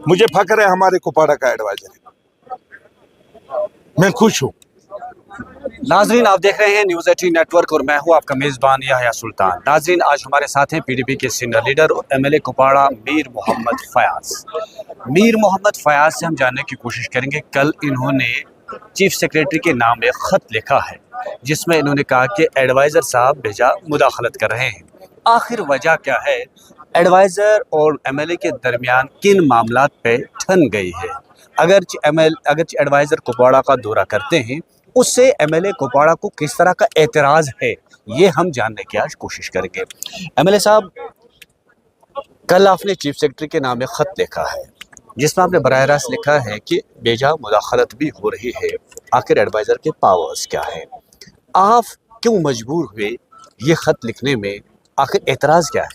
मुझे फख्र है हमारे कुपवाड़ा का एडवाइजर है, मैं खुश हूँ। नाजरीन, आप देख रहे हैं न्यूज़ 18 नेटवर्क और मैं हूं आपका मेज़बान याह्या सुल्तान। नाजरीन, आज हमारे साथ हैं पीडीपी के सीनियर लीडर और एमएलए कुपवाड़ा मीर मोहम्मद फयाज। मीर मोहम्मद फयाज से हम जानने की कोशिश करेंगे। कल इन्होंने चीफ सेक्रेटरी के नाम एक ख़त लिखा है जिसमें इन्होंने कहा कि एडवाइज़र साहब बेजा मुदाखलत कर रहे हैं। आखिर वजह क्या है? एडवाइज़र और एमएलए के दरमियान किन मामलात पे ठन गई है? अगर एडवाइज़र कुपवाड़ा का दौरा करते हैं, उससे एमएलए कुपवाड़ा को किस तरह का एतराज़ है, ये हम जानने की आज कोशिश करेंगे। एमएलए साहब, कल आपने चीफ सेक्रेटरी के नाम में ख़त लिखा है जिसमें आपने बराह रास्त लिखा है कि बेजा मुदाखलत भी हो रही है। आखिर एडवाइज़र के पावर्स क्या है? आप क्यों मजबूर हुए ये ख़त लिखने में? आखिर एतराज़ क्या है?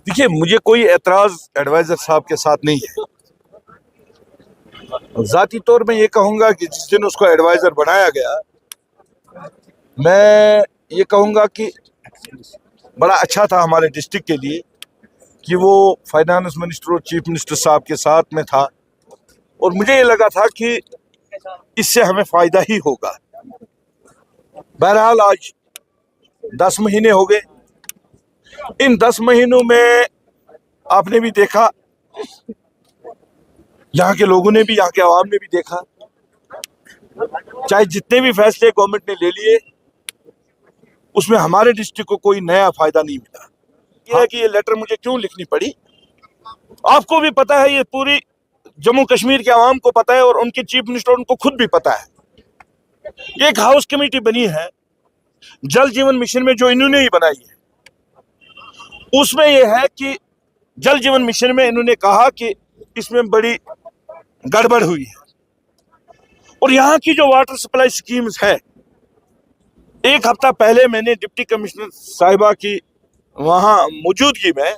देखिए, मुझे कोई एतराज़ एडवाइज़र साहब के साथ नहीं है। ज़ाती तौर में ये कहूँगा कि जिस दिन उसको एडवाइज़र बनाया गया, मैं ये कहूँगा कि बड़ा अच्छा था हमारे डिस्ट्रिक्ट के लिए कि वो फाइनेंस मिनिस्टर और चीफ मिनिस्टर साहब के साथ में था, और मुझे ये लगा था कि इससे हमें फ़ायदा ही होगा। बहरहाल आज 10 महीने हो गए। इन 10 महीनों में आपने भी देखा, यहाँ के लोगों ने भी, यहाँ के आवाम ने भी देखा, चाहे जितने भी फैसले गवर्नमेंट ने ले लिए उसमें हमारे डिस्ट्रिक्ट को कोई नया फायदा नहीं मिला। ये है कि ये लेटर मुझे क्यों लिखनी पड़ी, आपको भी पता है, ये पूरी जम्मू कश्मीर के आवाम को पता है, और उनके चीफ मिनिस्टर उनको खुद भी पता है। एक हाउस कमेटी बनी है जल जीवन मिशन में, जो इन्होंने ही बनाई है। उसमें यह है कि जल जीवन मिशन में इन्होंने कहा कि इसमें बड़ी गड़बड़ हुई है, और यहाँ की जो वाटर सप्लाई स्कीम्स है, एक हफ्ता पहले मैंने डिप्टी कमिश्नर साहिबा की वहाँ मौजूदगी में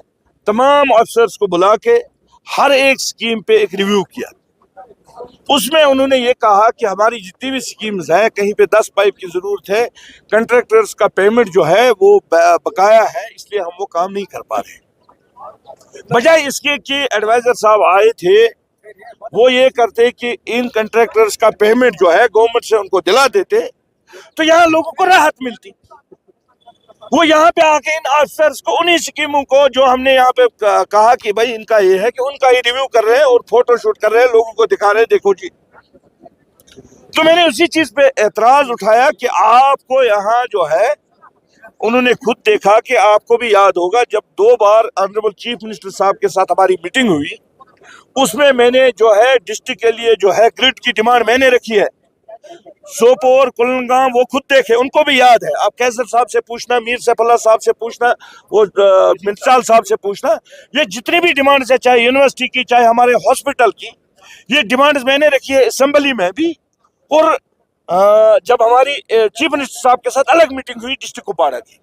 तमाम अफसर्स को बुला के हर एक स्कीम पे एक रिव्यू किया। उसमें उन्होंने ये कहा कि हमारी जितनी भी स्कीम्स हैं, कहीं पे 10 पाइप की ज़रूरत है, कंट्रैक्टर्स का पेमेंट जो है वो बकाया है, इसलिए हम वो काम नहीं कर पा रहे। बजाय इसके कि एडवाइज़र साहब आए थे, वो ये करते कि इन कंट्रैक्टर्स का पेमेंट जो है गवर्नमेंट से उनको दिला देते, तो यहाँ लोगों को राहत मिलती। वो यहाँ पे आके इन अफसर्स को, उन्हीं स्कीमों को जो हमने यहाँ पे कहा कि भाई इनका ये है, कि उनका ही रिव्यू कर रहे हैं और फोटो शूट कर रहे हैं, लोगों को दिखा रहे हैं, देखो जी। तो मैंने उसी चीज पे एतराज उठाया कि आपको यहाँ जो है, उन्होंने खुद देखा कि आपको भी याद होगा जब 2 बार ऑनरेबल चीफ मिनिस्टर साहब के साथ हमारी मीटिंग हुई, उसमें मैंने जो है डिस्ट्रिक्ट के लिए जो है ग्रिड की डिमांड मैंने रखी है। सोपोर, कुलगाम, वो खुद देखे, उनको भी याद है। आप कैसर साहब से पूछना, मीर सैफुल्लाह साहब से पूछना, वो मिंसाल साहब से पूछना, ये जितनी भी डिमांड्स है, चाहे यूनिवर्सिटी की, चाहे हमारे हॉस्पिटल की, ये डिमांड्स मैंने रखी है असेंबली में भी। और जब हमारी चीफ मिनिस्टर साहब के साथ अलग मीटिंग हुई डिस्ट्रिक्ट कुपवाड़ा की,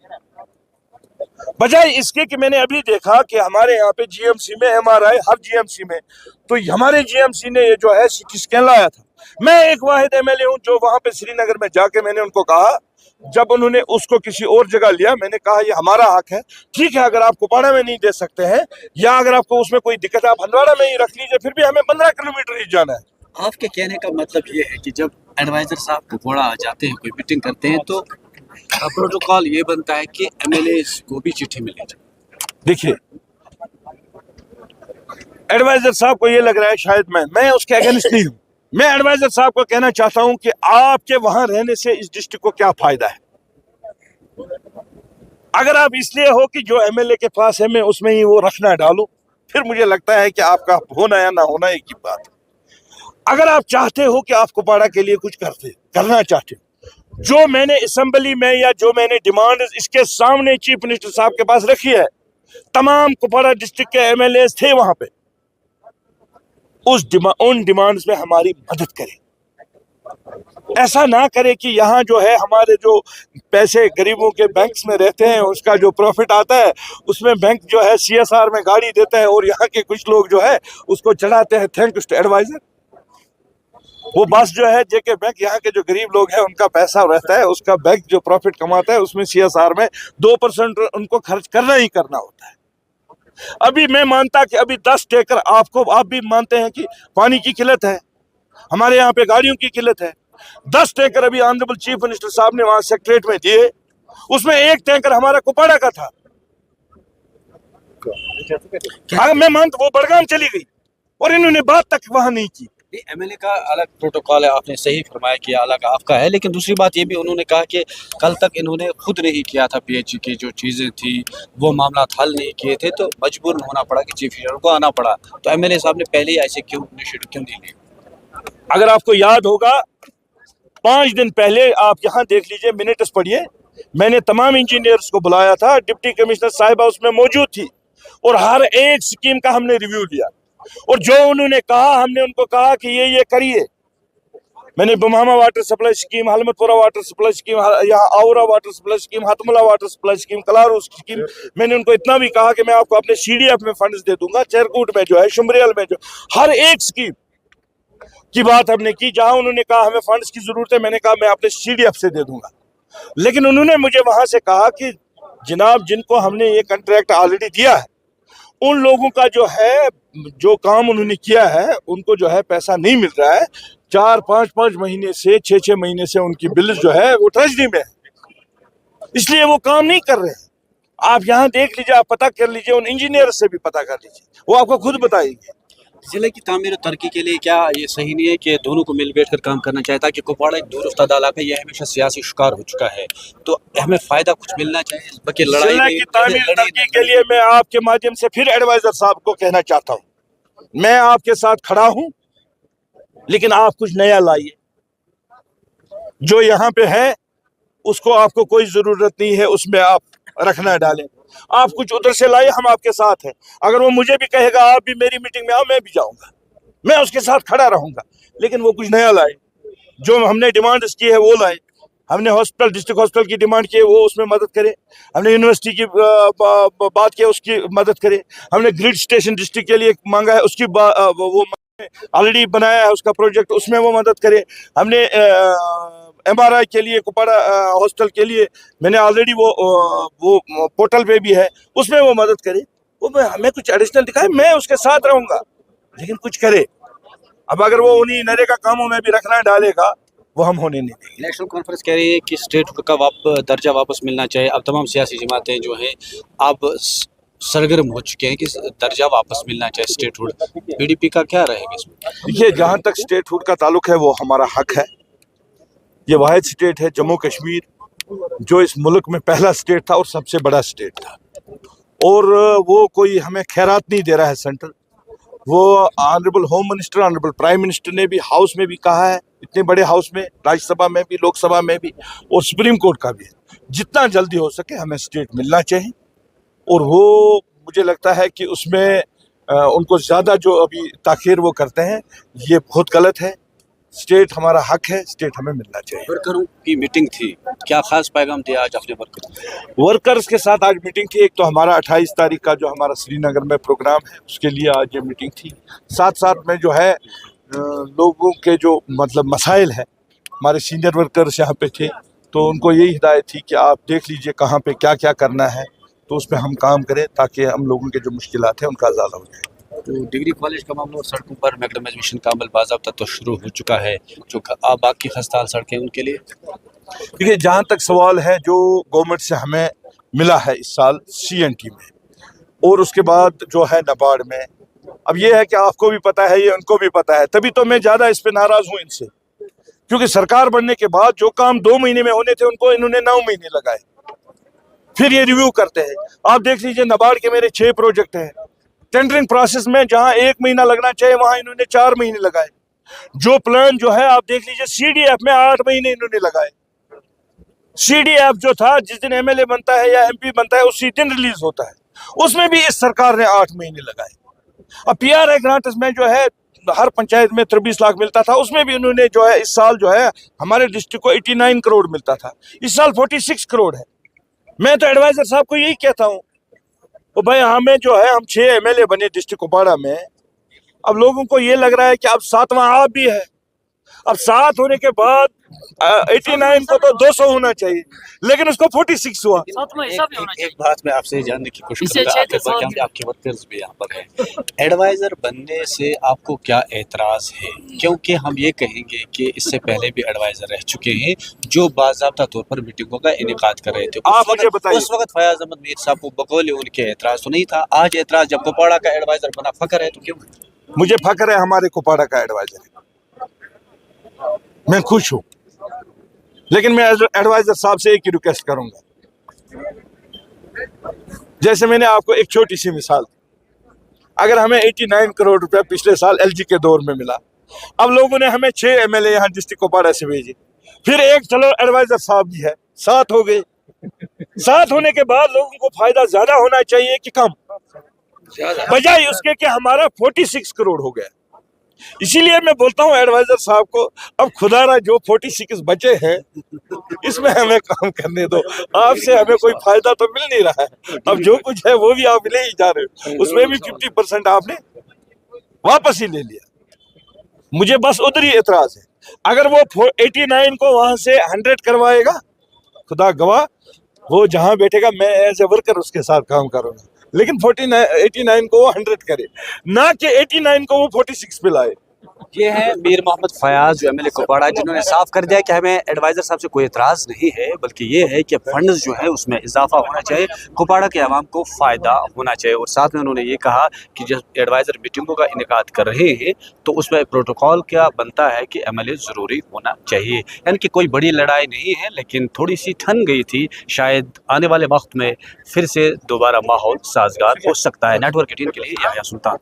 बजाय इसके कि मैंने अभी देखा कि हमारे यहाँ पे जीएमसी में एमआरआई, हर जीएमसी में, तो हमारे जीएमसी ने ये जो है सीटी स्कैन लाया था। मैं एक वाहिद एमएलए हूँ जो वहां पे श्रीनगर में जाके मैंने उनको कहा, जब उन्होंने उसको किसी और जगह लिया, मैंने कहा ये हमारा हक है, ठीक है, अगर आप कुपवाड़ा में नहीं दे सकते हैं या अगर आपको उसमें कोई दिक्कत है, आप हंदवाड़ा में ही रख लीजिए, फिर भी हमें 15 किलोमीटर ही जाना है। आपके कहने का मतलब ये है कि जब एडवाइज़र साहब कुपवाड़ा आ जाते हैं, कोई मीटिंग करते हैं, तो प्रोटोकॉल ये बनता है कि एमएलए को भी चिट्ठी मिले। देखिए, एडवाइजर साहब को ये लग रहा है शायद मैं उसके अगेंस्ट नहीं हूँ। मैं एडवाइजर साहब को कहना चाहता हूँ कि आपके वहां रहने से इस डिस्ट्रिक्ट को क्या फायदा है। अगर आप इसलिए हो कि जो एमएलए के पास है मैं उसमें ही वो रखना डालूं, फिर मुझे लगता है कि आपका होना या ना होना एक ही बात है। अगर आप चाहते हो कि आप कुपवाड़ा के लिए कुछ करना चाहते हो, जो मैंने असेंबली में या जो मैंने डिमांड इसके सामने चीफ मिनिस्टर साहब के पास रखी है, तमाम कुपवाड़ा डिस्ट्रिक्ट के एमएलए थे वहां पे, उन डिमांड्स में हमारी मदद करें। ऐसा ना करे कि यहाँ जो है हमारे जो पैसे गरीबों के बैंक्स में रहते हैं, उसका जो प्रॉफिट आता है उसमें बैंक जो है सीएसआर में गाड़ी देता है, और यहाँ के कुछ लोग जो है उसको चढ़ाते हैं थैंक्स टू एडवाइजर। वो बस जो है जेके बैंक, यहाँ के जो गरीब लोग हैं उनका पैसा रहता है, उसका बैंक जो प्रॉफिट कमाता है उसमें सीएसआर में 2% उनको खर्च करना ही करना होता है। ابھی میں مانتا کہ ابھی 10 ٹینکر آپ بھی مانتے ہیں کہ پانی کی قلت ہے، ہمارے یہاں پہ گاڑیوں کی قلت ہے. 10 ٹینکر ابھی آنریبل چیف منسٹر صاحب نے وہاں سیکٹریٹ میں دیے، اس میں ایک ٹینکر ہمارا کپواڑہ کا تھا. میں مانتا وہ بڑگام چلی گئی اور انہوں نے بات تک وہاں نہیں کی. ایم ایل اے کا الگ پروٹوکال ہے، آپ نے صحیح فرمایا کہ الگ آپ کا ہے، لیکن دوسری بات یہ بھی انہوں نے کہا کہ کل تک انہوں نے خود نہیں کیا تھا پی ایچ ای کی جو چیزیں تھی وہ معاملات حل نہیں کیے تھے، تو مجبور ہونا پڑا کہ چیف انجینئر کو آنا پڑا. تو ایم ایل اے صاحب نے پہلے ہی ایسے کیوں انیشیٹو کیوں نہیں لی؟ اگر آپ کو یاد ہوگا 5 دن پہلے آپ یہاں دیکھ لیجئے، منٹس پڑھیے، میں نے تمام انجینئرز کو بلایا تھا، ڈپٹی کمشنر صاحبہ اس میں موجود تھی، اور ہر ایک سکیم کا ہم نے ریویو لیا، اور جو انہوں نے کہا ہم نے ان کو کہا کہ یہ کریے. میں نے بمہامہ واٹر سپلائی سکیم، حلمت پورہ واٹر سپلائی سکیم، یہاں آورا واٹر سپلائی سکیم، ہتملہ واٹر سپلائی سکیم، کلارو سکیم، میں نے ان کو اتنا بھی کہا کہ میں آپ کو اپنے سی ڈی ایف میں فنڈز دے دوں گا. چیرکوٹ میں جو ہے، شمریل میں جو، ہر ایک سکیم کی بات ہم نے کی. جہاں انہوں نے کہا ہمیں فنڈز کی ضرورت ہے، میں نے کہا میں اپنے سی ڈی ایف سے دے دوں گا. لیکن انہوں نے مجھے وہاں سے کہا کہ جناب جن کو ہم نے یہ کنٹریکٹ آلریڈی دیا ہے ان لوگوں کا جو ہے، جو کام انہوں نے کیا ہے ان کو جو ہے پیسہ نہیں مل رہا ہے. 4-5 مہینے سے 6 مہینے سے ان کی بلز جو ہے وہ ٹریجری میں ہے، اس لیے وہ کام نہیں کر رہے. آپ یہاں دیکھ لیجئے، آپ پتہ کر لیجئے، ان انجینئر سے بھی پتہ کر لیجئے، وہ آپ کو خود بتائیں گے. ضلع کی تعمیر و ترقی کے لیے کیا یہ صحیح نہیں ہے کہ دونوں کو مل بیٹھ کر کام کرنا چاہیے؟ تاکہ کپواڑہ ایک دور افتادہ علاقہ، یہ ہمیشہ سیاسی شکار ہو چکا ہے، تو ہمیں فائدہ کچھ ملنا چاہیے. بلکہ ضلع کی تعمیر ترقی کے لیے میں آپ کے مادھیم سے پھر ایڈوائزر صاحب کو کہنا چاہتا ہوں، میں آپ کے ساتھ کھڑا ہوں، لیکن آپ کچھ نیا لائیے. جو یہاں پہ ہے اس کو آپ کو کوئی ضرورت نہیں ہے اس میں آپ رکھنا ڈالیں. آپ کچھ ادھر سے لائے، ہم آپ کے ساتھ ہیں. اگر وہ مجھے بھی کہے گا آپ بھی میری میٹنگ میں آؤ، میں بھی جاؤں گا، میں اس کے ساتھ کھڑا رہوں گا. لیکن وہ کچھ نیا لائے، جو ہم نے ڈیمانڈز کی ہے وہ لائے. ہم نے ہاسپٹل، ڈسٹرکٹ ہاسپٹل کی ڈیمانڈ کی ہے، وہ اس میں مدد کرے. ہم نے یونیورسٹی کی بات کی ہے، اس کی مدد کرے. ہم نے گریڈ اسٹیشن ڈسٹرکٹ کے لیے مانگا ہے، اس کی وہ آلریڈی بنایا ہے اس کا پروجیکٹ، اس میں وہ مدد کرے. ہم نے ایم آر آئی کے لیے، کپواڑہ ہاسپٹل کے لیے میں نے آلریڈی وہ پورٹل پہ بھی ہے، اس میں وہ مدد کرے. وہ ہمیں کچھ ایڈیشنل دکھائے، میں اس کے ساتھ رہوں گا، لیکن کچھ کرے. اب اگر وہ انہی نریگا کاموں میں بھی رکھنا ڈالے گا، وہ ہم ہونے نہیں دیں گے. نیشنل کانفرنس کہہ رہی ہے کہ اسٹیٹ ہوڈ کا درجہ واپس ملنا چاہیے. اب تمام سیاسی جماعتیں جو ہیں اب سرگرم ہو چکے ہیں کہ درجہ واپس ملنا چاہیے statehood. P D P کا کیا رہے گا اس میں؟ دیکھیے، جہاں تک اسٹیٹ ہوڈ کا تعلق ہے وہ ہمارا حق ہے. یہ واحد اسٹیٹ ہے جموں کشمیر جو اس ملک میں پہلا اسٹیٹ تھا اور سب سے بڑا اسٹیٹ تھا، اور وہ کوئی ہمیں خیرات نہیں دے رہا ہے سینٹر. وہ honourable home minister, honourable prime minister نے بھی ہاؤس میں بھی کہا ہے، اتنے بڑے ہاؤس میں، راجیہ سبھا میں بھی، لوک سبھا میں بھی، اور سپریم کورٹ کا بھی ہے، جتنا جلدی ہو سکے ہمیں اسٹیٹ ملنا چاہیے. اور وہ مجھے لگتا ہے کہ اس میں ان کو زیادہ جو ابھی تاخیر وہ کرتے ہیں یہ بہت غلط ہے. اسٹیٹ ہمارا حق ہے، اسٹیٹ ہمیں ملنا چاہیے. ورکروں کی میٹنگ تھی، کیا خاص پیغام دیا آج اپنے ورکروں؟ ورکرز کے ساتھ آج میٹنگ تھی. ایک تو ہمارا 28 تاریخ کا جو ہمارا سری نگر میں پروگرام ہے اس کے لیے آج یہ میٹنگ تھی. ساتھ ساتھ میں جو ہے لوگوں کے جو مطلب مسائل ہیں، ہمارے سینئر ورکرز یہاں پہ تھے، تو ان کو یہی ہدایت تھی کہ آپ دیکھ لیجئے کہاں پہ کیا کیا کرنا ہے، تو اس پہ ہم کام کریں تاکہ ہم لوگوں کے جو مشکلات ہیں ان کا ازالہ ہو جائے. تو ڈگری کالج کا معاملہ، سڑکوں پر میگڈمائزیشن کا عمل باضابطہ تو شروع ہو چکا ہے، جو باقی خستہ سڑکیں ان کے لیے؟ دیکھیے، جہاں تک سوال ہے جو گورنمنٹ سے ہمیں ملا ہے اس سال سی این ٹی میں اور اس کے بعد جو ہے نبارڈ میں، اب یہ ہے کہ آپ کو بھی پتہ ہے، یہ ان کو بھی پتہ ہے، تبھی تو میں زیادہ اس پہ ناراض ہوں ان سے، کیونکہ سرکار بننے کے بعد جو کام 2 مہینے میں ہونے تھے ان کو انہوں نے 9 مہینے لگائے. پھر یہ ریویو کرتے ہیں. آپ دیکھ لیجئے نبارڈ کے میرے 6 پروجیکٹ ہیں، ٹینڈرنگ پروسیس میں جہاں 1 مہینہ لگنا چاہیے وہاں انہوں نے 4 مہینے لگائے. جو پلان جو ہے آپ دیکھ لیجئے سی ڈی ایف میں 8 مہینے انہوں نے لگائے. سی ڈی ایف جو تھا جس دن ایم ایل اے بنتا ہے یا ایم پی بنتا ہے اسی دن ریلیز ہوتا ہے، اس میں بھی اس سرکار نے 8 مہینے لگائے. اب پی آر آئی گرانٹس میں جو ہے ہر پنچایت میں 23 لاکھ ملتا تھا، اس میں بھی انہوں نے جو ہے اس سال جو ہے ہمارے ڈسٹرکٹ کو 89 کروڑ ملتا تھا، اس سال 46 کروڑ ہے. میں تو ایڈوائزر صاحب کو یہی کہتا ہوں، تو بھائی ہمیں جو ہے ہم 6 ایم ایل اے بنے ڈسٹرکٹ کپواڑہ میں، اب لوگوں کو یہ لگ رہا ہے کہ اب 7واں آپ بھی ہے. अब 7 होने के बाद 89 को तो 200 होना चाहिए, लेकिन उसको 46 हुआ। एक बात मैं आपसे जानने की कोशिश इससे करूंगा, अच्छे तो क्योंकि आपके वर्कर्स भी यहाँ पर हैं। एडवाइज़र बनने से आपको क्या एतराज़ है? क्योंकि हम ये कहेंगे कि इससे पहले भी एडवाइज़र रह चुके हैं जो बाज़ाब्ता तौर पर मीटिंगों का इनेकाद कर रहे थे। आप मुझे बताइए। उस वक्त फयाज अहमद मीर साहब को बकौल उनके एतराज़ तो नहीं था। आज एतराज़ जब कुपवाड़ा का एडवाइज़र बना फखर है तो क्यों? मुझे फख्र है हमारे कुपवाड़ा का एडवाइजर है, मैं खुश हूँ। लेकिन मैं एडवाइजर साहब से एक ही रिक्वेस्ट करूंगा, जैसे मैंने आपको एक छोटी सी मिसाल दी, अगर हमें 89 करोड़ रुपया पिछले साल एलजी के दौर में मिला, अब लोगों ने हमें 6 एमएलए यहाँ डिस्ट्रिक्ट कुपवाड़ा से भेजे, फिर एक चलो एडवाइजर साहब भी है, 7 हो गए। 7 होने के बाद लोगों को फायदा ज्यादा होना चाहिए कि कम, बजाय उसके कि हमारा 46 करोड़ हो गया। इसीलिए मैं बोलता हूँ एडवाइजर साहब को, अब खुदारा जो 46 बचे हैं इसमें हमें काम करने दो, आपसे हमें कोई फायदा तो मिल नहीं रहा है। अब जो कुछ है वो भी आप ले ही जा रहे हो, उसमें भी 50% आपने वापस ही ले लिया। मुझे बस उधर ही एतराज है, अगर वो 89 को वहां से 100 करवाएगा, खुदा गवाह वो जहां बैठेगा, मैं एज ए वर्कर उसके साथ काम करूंगा, लेकिन 89 को वो 100 करे, ना कि 89 को वो 46 पे लाए। ये है मीर मोहम्मद फयाज जो एमएलए कुपवाड़ा, जिन्होंने साफ कर दिया कि हमें एडवाइज़र साहब से कोई एतराज़ नहीं है, बल्कि ये है कि फंड्स जो है उसमें इजाफा होना चाहिए, कुपवाड़ा के अवाम को फ़ायदा होना चाहिए। और साथ में उन्होंने ये कहा कि जब एडवाइज़र मीटिंगों का इनेकाद कर रहे हैं तो उसमें प्रोटोकॉल क्या बनता है कि एमएलए ज़रूरी होना चाहिए। यानी कि कोई बड़ी लड़ाई नहीं है, लेकिन थोड़ी सी ठन गई थी, शायद आने वाले वक्त में फिर से दोबारा माहौल साजगार हो सकता है। नेटवर्क 18 के लिए याह्या सुल्तान।